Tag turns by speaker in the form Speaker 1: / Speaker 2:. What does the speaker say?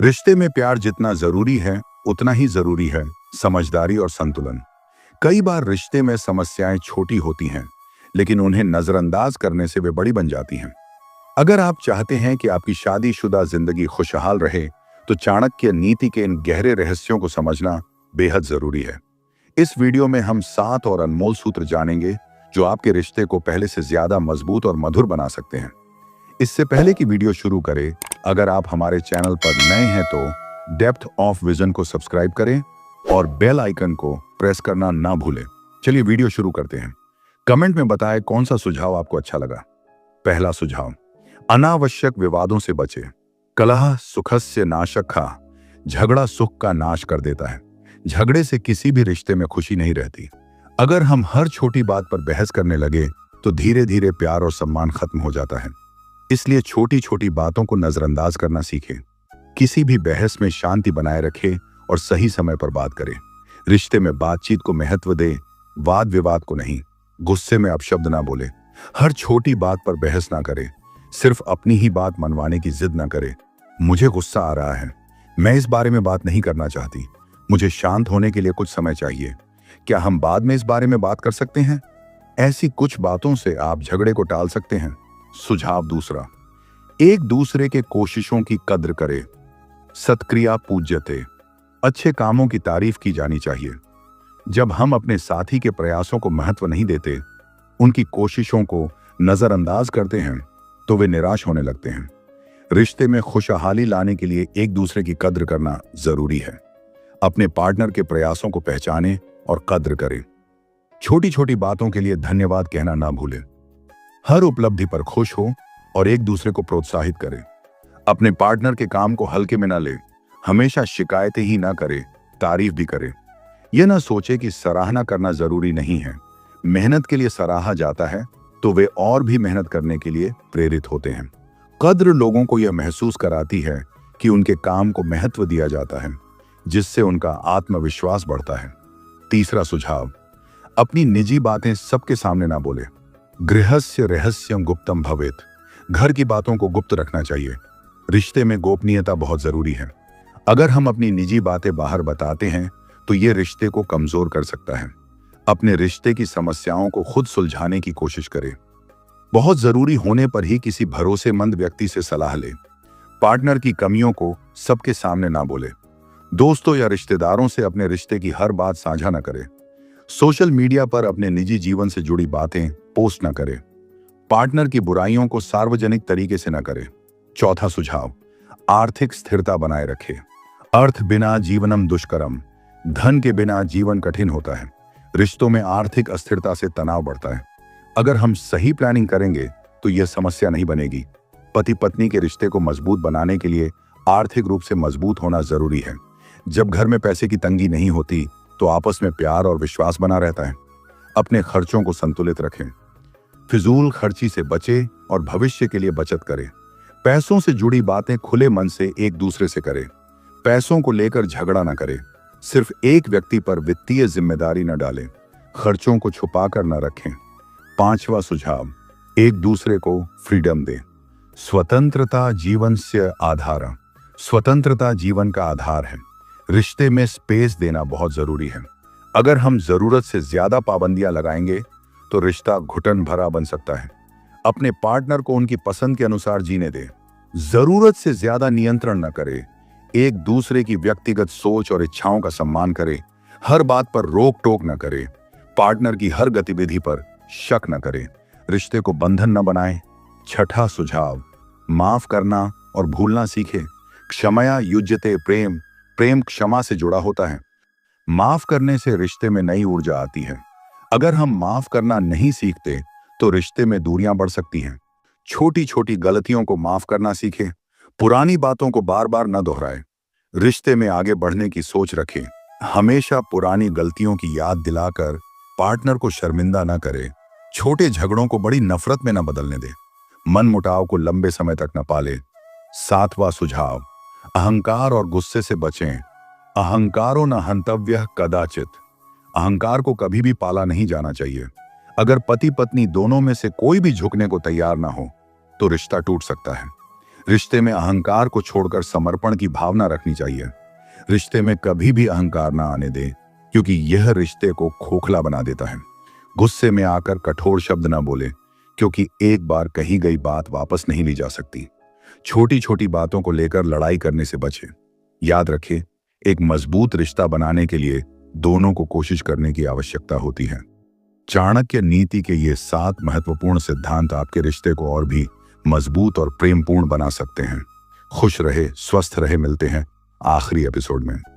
Speaker 1: रिश्ते में प्यार जितना जरूरी है उतना ही जरूरी है समझदारी और संतुलन। कई बार रिश्ते में समस्याएं छोटी होती हैं, लेकिन उन्हें नजरअंदाज करने से वे बड़ी बन जाती हैं। अगर आप चाहते हैं कि आपकी शादीशुदा जिंदगी खुशहाल रहे, तो चाणक्य नीति के इन गहरे रहस्यों को समझना बेहद जरूरी है। इस वीडियो में हम 7 और अनमोल सूत्र जानेंगे जो आपके रिश्ते को पहले से ज्यादा मजबूत और मधुर बना सकते हैं। इससे पहले कि वीडियो शुरू करें, अगर आप हमारे चैनल पर नए हैं तो डेप्थ ऑफ विजन को सब्सक्राइब करें और बेल आइकन को प्रेस करना ना भूलें। चलिए वीडियो शुरू करते हैं। कमेंट में बताएं कौन सा सुझाव आपको अच्छा लगा। पहला सुझाव, अनावश्यक विवादों से बचें। कलह सुखस्य नाशकः, झगड़ा सुख का नाश कर देता है। झगड़े से किसी भी रिश्ते में खुशी नहीं रहती। अगर हम हर छोटी बात पर बहस करने लगे तो धीरे धीरे प्यार और सम्मान खत्म हो जाता है। इसलिए छोटी छोटी बातों को नजरअंदाज करना सीखें। किसी भी बहस में शांति बनाए रखें और सही समय पर बात करें। रिश्ते में बातचीत को महत्व दें, वाद विवाद को नहीं। गुस्से में अपशब्द ना बोले। हर छोटी बात पर बहस ना करें। सिर्फ अपनी ही बात मनवाने की जिद ना करें। मुझे गुस्सा आ रहा है, मैं इस बारे में बात नहीं करना चाहती, मुझे शांत होने के लिए कुछ समय चाहिए, क्या हम बाद में इस बारे में बात कर सकते हैं? ऐसी कुछ बातों से आप झगड़े को टाल सकते हैं। सुझाव दूसरा, एक दूसरे के कोशिशों की कद्र करें। सत्क्रिया पूज्यते, अच्छे कामों की तारीफ की जानी चाहिए। जब हम अपने साथी के प्रयासों को महत्व नहीं देते, उनकी कोशिशों को नजरअंदाज करते हैं, तो वे निराश होने लगते हैं। रिश्ते में खुशहाली लाने के लिए एक दूसरे की कद्र करना जरूरी है। अपने पार्टनर के प्रयासों को पहचानें और कद्र करें। छोटी छोटी बातों के लिए धन्यवाद कहना ना भूलें। हर उपलब्धि पर खुश हो और एक दूसरे को प्रोत्साहित करें। अपने पार्टनर के काम को हल्के में ना ले। हमेशा शिकायतें ही ना करें, तारीफ भी करें। यह ना सोचे कि सराहना करना जरूरी नहीं है। मेहनत के लिए सराहा जाता है तो वे और भी मेहनत करने के लिए प्रेरित होते हैं। कद्र लोगों को यह महसूस कराती है कि उनके काम को महत्व दिया जाता है, जिससे उनका आत्मविश्वास बढ़ता है। तीसरा सुझाव, अपनी निजी बातें सबके सामने ना बोले। गृहस्य रहस्यं गुप्तम भवेत्, घर की बातों को गुप्त रखना चाहिए। रिश्ते में गोपनीयता बहुत जरूरी है। अगर हम अपनी निजी बातें बाहर बताते हैं तो ये रिश्ते को कमजोर कर सकता है। अपने रिश्ते की समस्याओं को खुद सुलझाने की कोशिश करें। बहुत जरूरी होने पर ही किसी भरोसेमंद व्यक्ति से सलाह लें। पार्टनर की कमियों को सबके सामने ना बोले। दोस्तों या रिश्तेदारों से अपने रिश्ते की हर बात साझा न करें। सोशल मीडिया पर अपने निजी जीवन से जुड़ी बातें पोस्ट न करें। पार्टनर की बुराइयों को सार्वजनिक तरीके से न करें। चौथा सुझाव, आर्थिक स्थिरता बनाए रखें। अर्थ बिना जीवनम दुष्करम, धन के बिना जीवन कठिन होता है। रिश्तों में आर्थिक अस्थिरता से तनाव बढ़ता है। अगर हम सही प्लानिंग करेंगे तो यह समस्या नहीं बनेगी। पति पत्नी के रिश्ते को मजबूत बनाने के लिए आर्थिक रूप से मजबूत होना जरूरी है। जब घर में पैसे की तंगी नहीं होती तो आपस में प्यार और विश्वास बना रहता है। अपने खर्चों को संतुलित रखें। फिजूल खर्ची से बचें और भविष्य के लिए बचत करें। पैसों से जुड़ी बातें खुले मन से एक दूसरे से करें। पैसों को लेकर झगड़ा न करें। सिर्फ एक व्यक्ति पर वित्तीय जिम्मेदारी न डालें। खर्चों को छुपा कर न रखें। पांचवा सुझाव, एक दूसरे को फ्रीडम दें। स्वतंत्रता जीवन से आधार, स्वतंत्रता जीवन का आधार है। रिश्ते में स्पेस देना बहुत जरूरी है। अगर हम जरूरत से ज्यादा पाबंदियां लगाएंगे तो रिश्ता घुटन भरा बन सकता है। अपने पार्टनर को उनकी पसंद के अनुसार जीने दें। जरूरत से ज्यादा नियंत्रण न करें। एक दूसरे की व्यक्तिगत सोच और इच्छाओं का सम्मान करें। हर बात पर रोक टोक न करें। पार्टनर की हर गतिविधि पर शक न करें। रिश्ते को बंधन न बनाएं। छठा सुझाव, माफ करना और भूलना सीखें। क्षमया युज्यते प्रेम, प्रेम क्षमा से जुड़ा होता है। माफ करने से रिश्ते में नई ऊर्जा आती है। अगर हम माफ करना नहीं सीखते तो रिश्ते में दूरियां बढ़ सकती हैं। छोटी छोटी गलतियों को माफ करना सीखें। पुरानी बातों को बार बार न दोहराएं। रिश्ते में आगे बढ़ने की सोच रखें। हमेशा पुरानी गलतियों की याद दिलाकर पार्टनर को शर्मिंदा न करें। छोटे झगड़ों को बड़ी नफरत में न बदलने दें। मन मुटाव को लंबे समय तक न पालें। सातवां सुझाव, अहंकार और गुस्से से बचें। अहंकारो न हंतव्यः कदाचित, अहंकार को कभी भी पाला नहीं जाना चाहिए। अगर पति पत्नी दोनों में से कोई भी झुकने को तैयार ना हो तो रिश्ता टूट सकता है। रिश्ते में अहंकार को छोड़कर समर्पण की भावना रखनी चाहिए। रिश्ते में कभी भी अहंकार ना आने दें, क्योंकि यह रिश्ते को खोखला बना देता है। गुस्से में आकर कठोर शब्द ना बोले, क्योंकि एक बार कही गई बात वापस नहीं ली जा सकती। छोटी छोटी बातों को लेकर लड़ाई करने से बचें। याद रखें, एक मजबूत रिश्ता बनाने के लिए दोनों को कोशिश करने की आवश्यकता होती है। चाणक्य नीति के ये 7 महत्वपूर्ण सिद्धांत आपके रिश्ते को और भी मजबूत और प्रेमपूर्ण बना सकते हैं। खुश रहे, स्वस्थ रहे। मिलते हैं आखिरी एपिसोड में।